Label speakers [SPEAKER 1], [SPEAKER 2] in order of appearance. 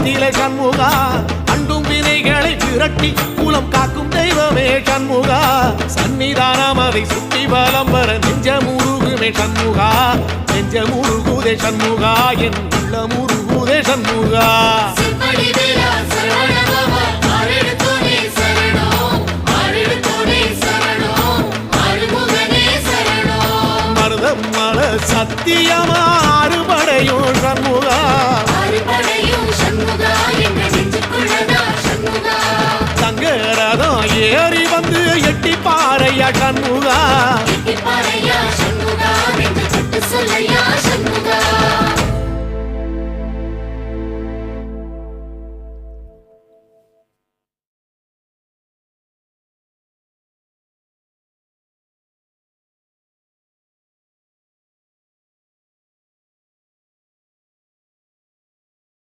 [SPEAKER 1] நிலை சண்முகா அண்டும் வினைகளை விரட்டி குலம் காக்கும் தெய்வமே சண்முகா சன்னிதானம் அதை சுற்றி பலம் வர நெஞ்சமுருகுமே சண்முகா நெஞ்சமுருகுதே சண்முகா என் உள்ளமுருகுதே சண்முகா மருதமல சத்தியமா அறுபடையும் சண்முகா தங்கரதம் ஏறி வந்து எட்டி பாறையா சண்முகா